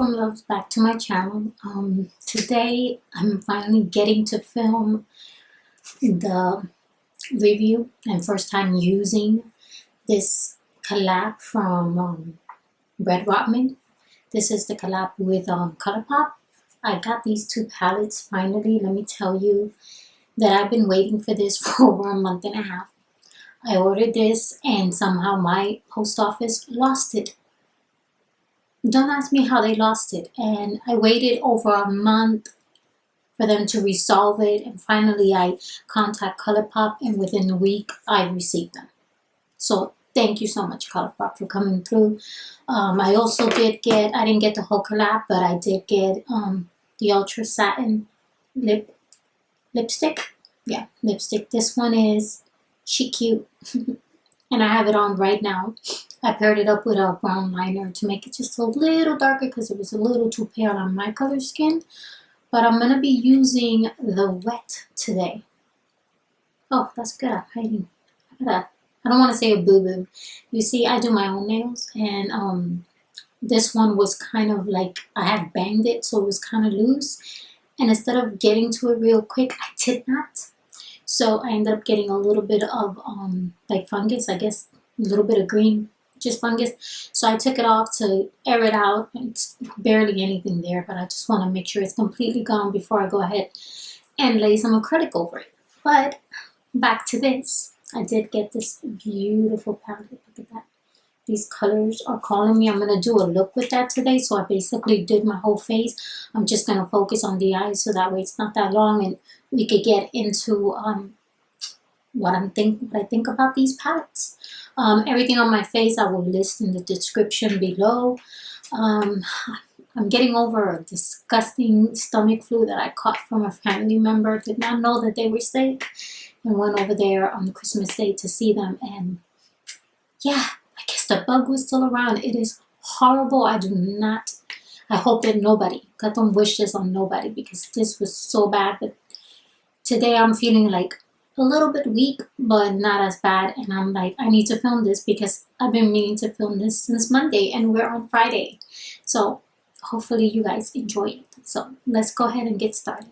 Welcome, loves, back to my channel. Today I'm finally getting to film the review and first time using this collab from Bretrockman. This is the collab with Colourpop. I got these two palettes finally. Let me tell you that I've been waiting for this for over a month and a half. I ordered this and somehow my post office lost it. Don't ask me how they lost it. And I waited over a month for them to resolve it. And finally I contact Colourpop, and within a week I received them. So thank you so much, Colourpop, for coming through. I also did get, I didn't get the whole collab, but I did get the Ultra Satin lipstick. Yeah, lipstick. This one is chic cute. And I have it on right now. I paired it up with a brown liner to make it just a little darker because it was a little too pale on my color skin. But I'm going to be using the wet today. Oh, that's good. I'm hiding. I don't want to say a boo-boo. You see, I do my own nails. And this one was kind of like, I had banged it, so it was kind of loose. And instead of getting to it real quick, I did not. So I ended up getting a little bit of like fungus, I guess, a little bit of green, just fungus. So I took it off to air it out. It's barely anything there, but I just want to make sure it's completely gone before I go ahead and lay some acrylic over it. But back to this. I did get this beautiful palette. Look at that. These colors are calling me. I'm going to do a look with that today. So I basically did my whole face. I'm just going to focus on the eyes so that way it's not that long and we could get into what I think about these palettes. Everything on my face I will list in the description below. I'm getting over a disgusting stomach flu that I caught from a family member. Did not know that they were sick and went over there on Christmas Day to see them. And yeah, I guess the bug was still around. It is horrible. I hope that nobody, God don't wish this on nobody because this was so bad. But today I'm feeling like a little bit weak, but not as bad. And I'm like, I need to film this because I've been meaning to film this since Monday and we're on Friday. So hopefully you guys enjoy it. So let's go ahead and get started.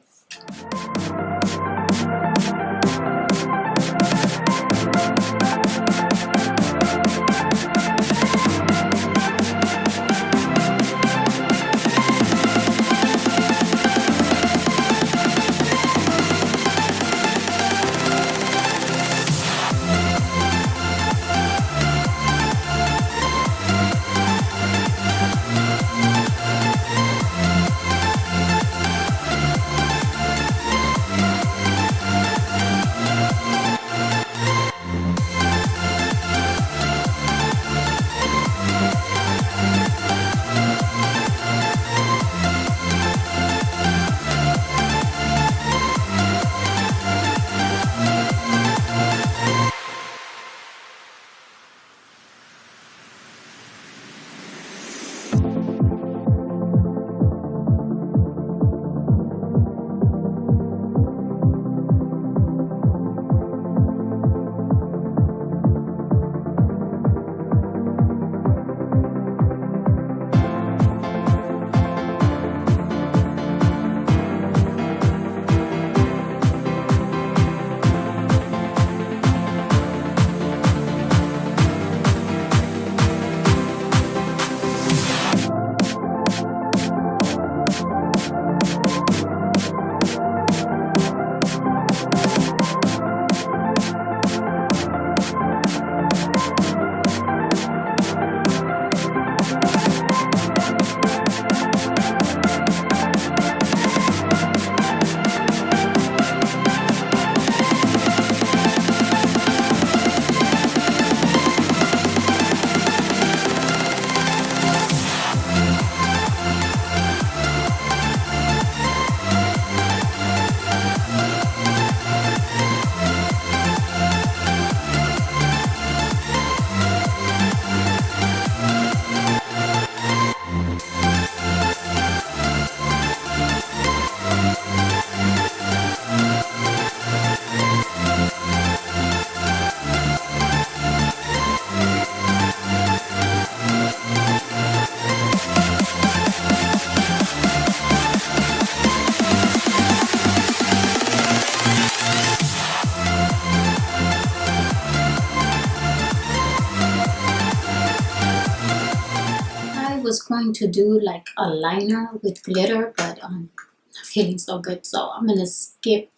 was going to do like a liner with glitter, but I'm not feeling so good, so I'm gonna skip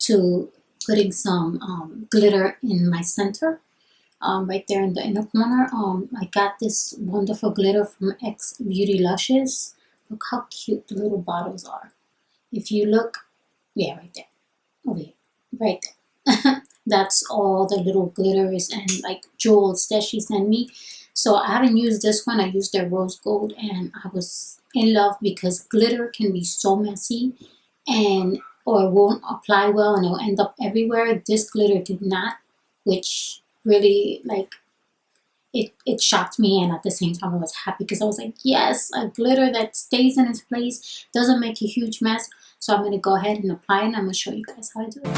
to putting some glitter in my center, right there in the inner corner. I got this wonderful glitter from X Beauty Luscious. Look how cute the little bottles are. If you look, yeah, right there, over here, right there. That's all the little glitters and like jewels that she sent me. So I haven't used this one. I used their rose gold, and I was in love because glitter can be so messy and or won't apply well and it'll end up everywhere. This glitter did not, which really like it shocked me, and at the same time I was happy because I was like, yes, a glitter that stays in its place, doesn't make a huge mess. So I'm going to go ahead and apply it, and I'm going to show you guys how I do it.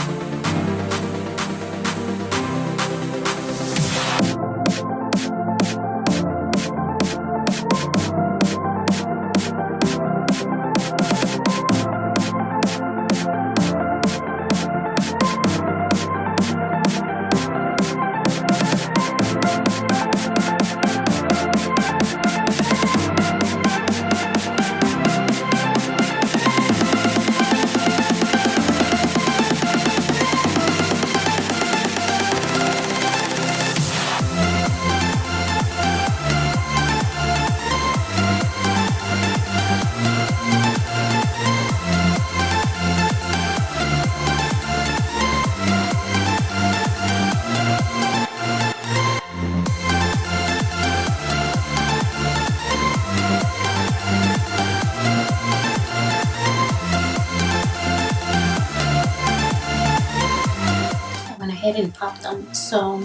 And popped on some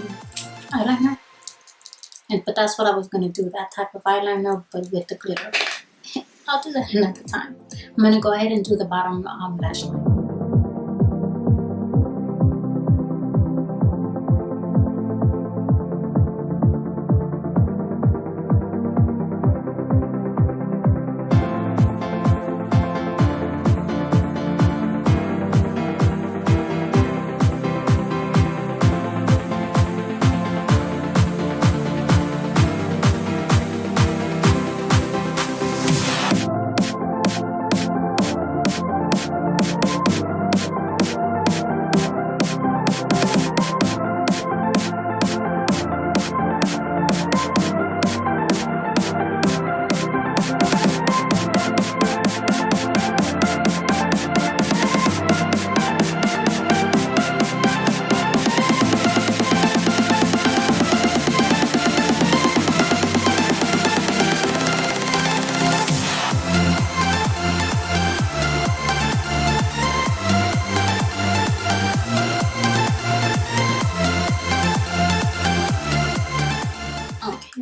eyeliner, but that's what I was going to do, that type of eyeliner but with the glitter. I'll do that another time. I'm going to go ahead and do the bottom lash line.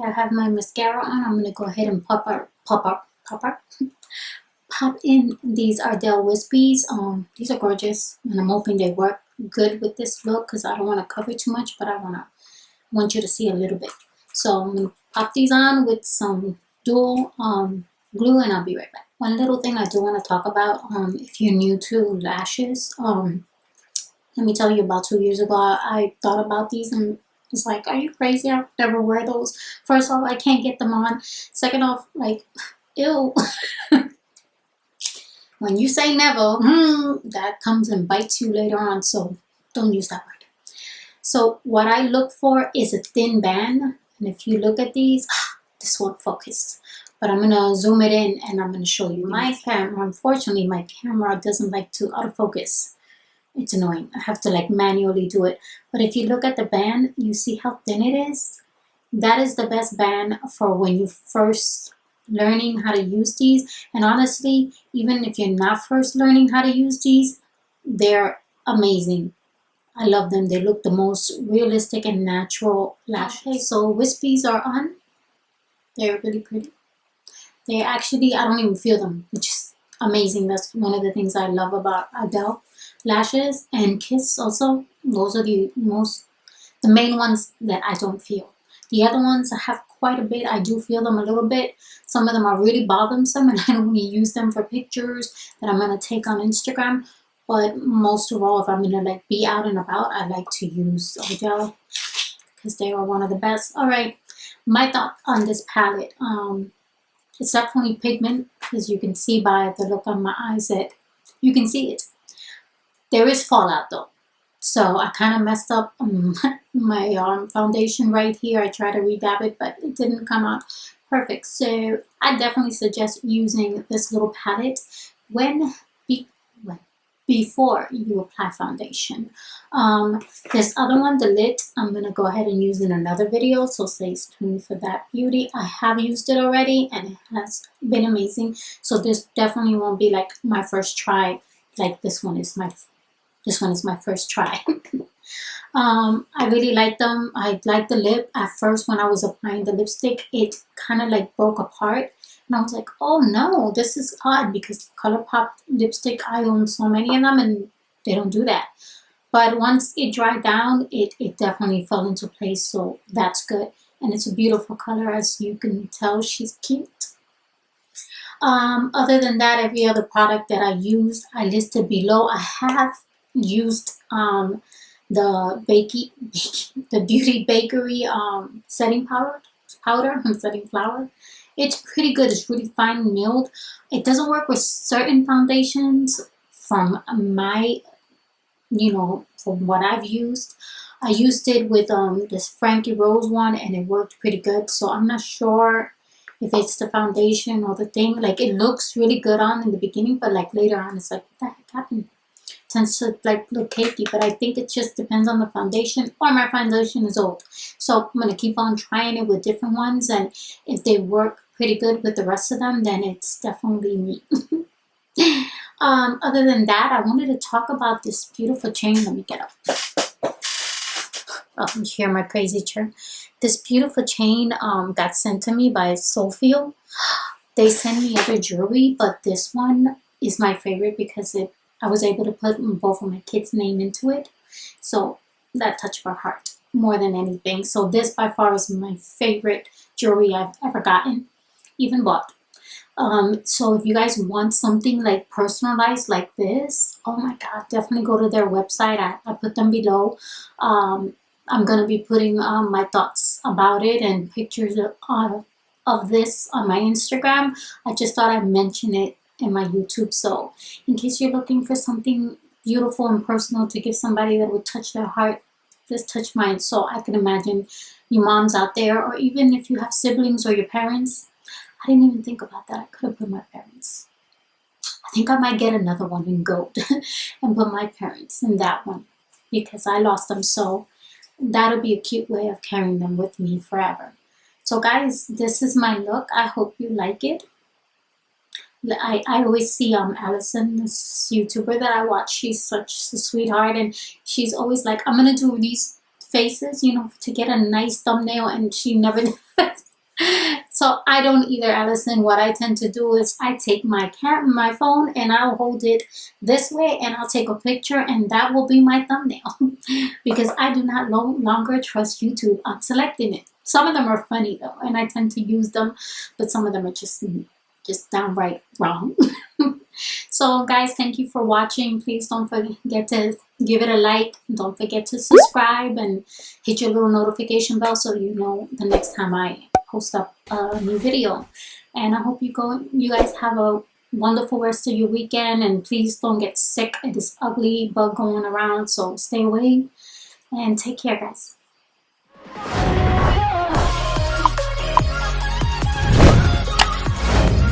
I have my mascara on. I'm gonna go ahead and pop in these Ardell Wispies. These are gorgeous, and I'm hoping they work good with this look because I don't want to cover too much, but I want you to see a little bit. So I'm gonna pop these on with some dual glue, and I'll be right back. One little thing I do want to talk about, if you're new to lashes, let me tell you, about 2 years ago, I thought about these and it's like, are you crazy? I would never wear those. First off, I can't get them on. Second off, like, ew. When you say never, that comes and bites you later on. So don't use that word. So what I look for is a thin band. And if you look at these, this won't focus. But I'm going to zoom it in and I'm going to show you. My camera, unfortunately, my camera doesn't like to autofocus. It's annoying. I have to like manually do it. But if you look at the band, you see how thin it is. That is the best band for when you first learning how to use these. And honestly, even if you're not first learning how to use these, they're amazing. I love them. They look the most realistic and natural lashes. Okay, so wispies are on. They're really pretty. They actually, I don't even feel them, which is amazing. That's one of the things I love about Ardell lashes, and Kiss also. Those are the main ones that I don't feel. The other ones I have quite a bit. I do feel them a little bit. Some of them are really bothersome, and I only use them for pictures that I'm going to take on Instagram. But most of all, if I'm going to like be out and about, I like to use Ardell because they are one of the best. All right, my thought on this palette. It's definitely pigment, as you can see by the look on my eyes that you can see it. There is fallout though. So I kind of messed up my foundation right here. I tried to redab it, but it didn't come out perfect. So I definitely suggest using this little palette before you apply foundation. This other one, the Lit, I'm going to go ahead and use in another video, so stay tuned for that beauty. I have used it already and it has been amazing. So this definitely won't be like my first try. Like this one is my first try. I really like them. I like the lip. At first, when I was applying the lipstick, it kind of like broke apart. And I was like, oh no, this is odd, because Colourpop lipstick, I own so many of them and they don't do that. But once it dried down, it definitely fell into place. So that's good. And it's a beautiful color. As you can tell, she's cute. Other than that, every other product that I used, I listed below. I have used the Beauty Bakery setting setting flour. It's pretty good. It's really fine milled. It doesn't work with certain foundations from from what I've used. I used it with this Frankie Rose one and it worked pretty good. So I'm not sure if it's the foundation or the thing. Like, it looks really good on in the beginning, but like later on it's like, what the heck happened? Tends to like look cakey, but I think it just depends on the foundation, or my foundation is old. So I'm gonna keep on trying it with different ones, and if they work pretty good with the rest of them, then it's definitely me. Other than that, I wanted to talk about this beautiful chain. Let me get up. Oh, you hear my crazy chair. This beautiful chain got sent to me by Soulfield. They send me other jewelry, but this one is my favorite because I was able to put both of my kids' name into it. So that touched my heart more than anything. So this by far is my favorite jewelry I've ever gotten, even bought. So if you guys want something like personalized like this, oh my God, definitely go to their website. I put them below. I'm going to be putting my thoughts about it and pictures of this on my Instagram. I just thought I'd mention it in my YouTube. So in case you're looking for something beautiful and personal to give somebody that would touch their heart, this touched mine. So I can imagine you moms out there, or even if you have siblings or your parents. I didn't even think about that. I could have put my parents. I think I might get another one in gold and put my parents in that one because I lost them. So that'll be a cute way of carrying them with me forever. So guys, this is my look. I hope you like it. I always see Allison, this YouTuber that I watch. She's such a sweetheart, and she's always like, I'm gonna do these faces, to get a nice thumbnail, and she never does. So I don't either, Allison. What I tend to do is I take my phone and I'll hold it this way and I'll take a picture, and that will be my thumbnail because I do not no longer trust YouTube on selecting it. Some of them are funny though, and I tend to use them, but some of them are just downright wrong. So guys, thank you for watching. Please don't forget to give it a like. Don't forget to subscribe and hit your little notification bell so you know the next time I post up a new video. And I hope you guys have a wonderful rest of your weekend, and please don't get sick of this ugly bug going around. So stay away and take care, guys.